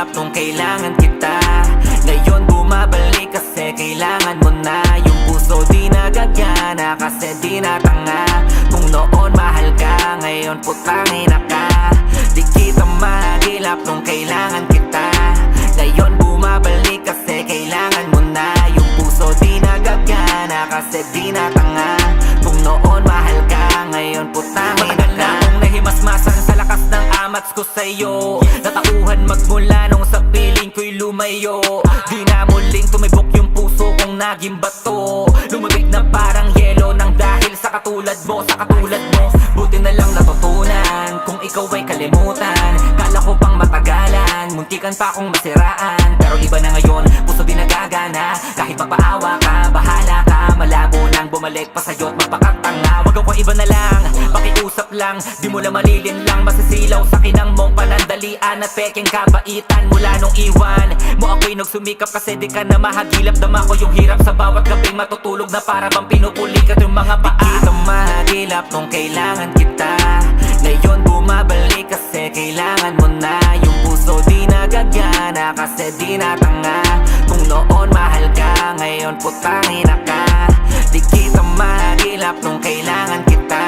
mahagilap nung kailangan kita. Ngayon bumabalik kasi kailangan mo na. Yung puso di nagagana kasi di natanga. Kung noon mahal ka, ngayon putangin na ka. Di kita mahagilap nung kailangan kita. Ngayon bumabalik kasi kailangan mo na. Yung puso di nagagana kasi di natanga. Kung noon mahal ka, ngayon putangin na ka. Akong nahimasmasan sa lakas ng amats ko sa'yo. Natauhan magmula nung sa piling ko'y lumayo. Di na muling tumibok yung puso kong naging bato. Lumabig na parang yelo nang dahil sa katulad mo, sa katulad mo. Buti na lang natutunan kung ikaw ay kalimutan. Kala ko pang matagalan, muntikan pa akong masiraan. Pero iba na ngayon, puso di nagagana. Kahit magpaawa ka, bahala ka. Malabo nang bumalik pa sa'yo at magpakatanga. Wag ako iba na lang, pakiusap lang. Di mo lang malilin lang, masisilaw sa kinang mong panandalian at pekeng kabaitan. Mula nung iwan mo ako'y nagsumikap kasi di ka na mahagilap. Dama ko yung hirap sa bawat gabing matutulog na para bang pinupulikat yung mga paa. Di kita mahagilap nung kailangan kita. Ngayon bumabalik kasi kailangan mo na. Yung puso di nagagana kasi di natanga. Kung noon mahal ka, ngayon putangin na ka. Di kita mahagilap nung kailangan kita.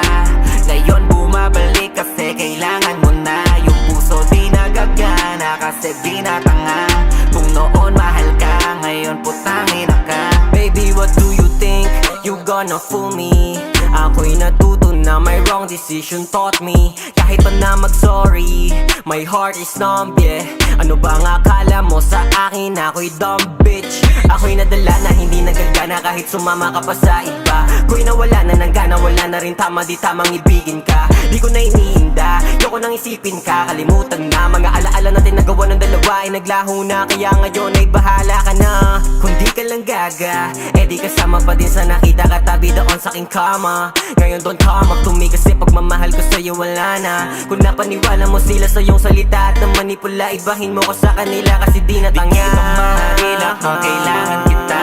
Ngayon bumabalik kasi kailangan mo na. Yung puso di nagagana kasi di natanga. Kung noon mahal ka, ngayon putangin na ka. Baby, what do you think? You gonna fool me? Ako'y natuto na my wrong decision taught me. Kahit pa na mag-sorry, my heart is numb, yeah. Ano bang akala mo sa akin? Ako'y dumb bitch. Ako'y nadala na hindi nagagana kahit sumama ka pa sa iba. Ako'y nawala na ng gana, wala na rin tama, di tamang ibigin ka. Di ko na iniinda, yoko nang isipin ka. Kalimutan na, mga alaala natin nagawa ng dalawa ay naglaho na. Kaya ngayon ay bahala ka na. Kung di ka lang gaga, eh di kasama pa din sa nakita katabi doon sa aking kama. Ngayon don't come up to me kasi pagmamahal ko sa'yo wala na. Kung napaniwala mo sila sa iyong salita at na manipula, ibahin mo ko sa kanila kasi di natanga. Di kita mahagilap nung kailangan kita.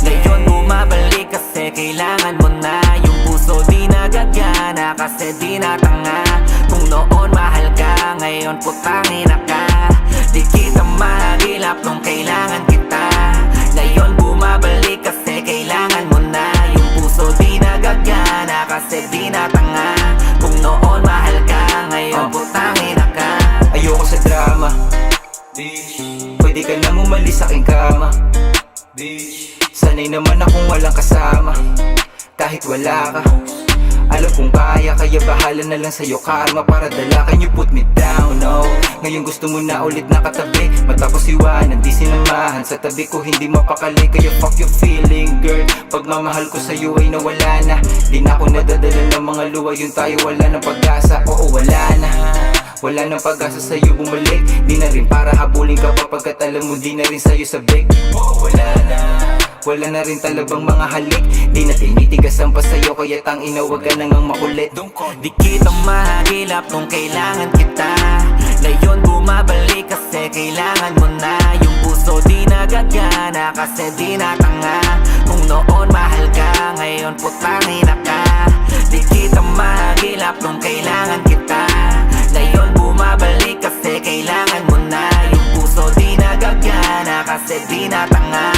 Ngayon bumabalik kasi kailangan mo na. Yung puso di nagagana kasi di natanga. Kung noon mahal ka, ngayon putangin na ka. Di kita mahagilap nung kailangan kita. Ngayon bumabalik kasi kailangan mo na. Yung puso di nagagana kasi di natanga. Kung noon mahal ka, ngayon putangin na ka. Ayoko sa drama, bitch. Pwede ka nang umalis sa aking kama, bitch. Sanay naman akong walang kasama, kahit wala ka. Alam kong kaya, kaya bahala na lang sa'yo karma. Para dala, can you put me down, no? Ngayon gusto mo na ulit nakatabi. Matapos iwanan, di sinamahan. Sa tabi ko hindi mapakali, kaya fuck your feeling, girl. Pagmamahal ko sa'yo ay nawala na. Di na ako nadadala ng mga luwa, yun tayo wala ng pag-asa. Oo, wala na. Wala nang pag-asa sa'yo bumalik. Di na rin para habulin ka pa pagkat alam mo di na rin sa'yo sabik. Oo, wala na. Wala na rin talabang mga halik. Di na tinitigasan pa sa'yo kaya tangina wag ka nang makulit. Di kita mahagilap nung kailangan kita. Ngayon bumabalik kasi kailangan mo na. Yung puso di nagagana kasi di natanga. Kung noon mahal ka, ngayon putangin na ka. Di kita mahagilap nung kailangan kita. Ngayon bumabalik kasi kailangan mo na. Yung puso di nagagana kasi di natanga.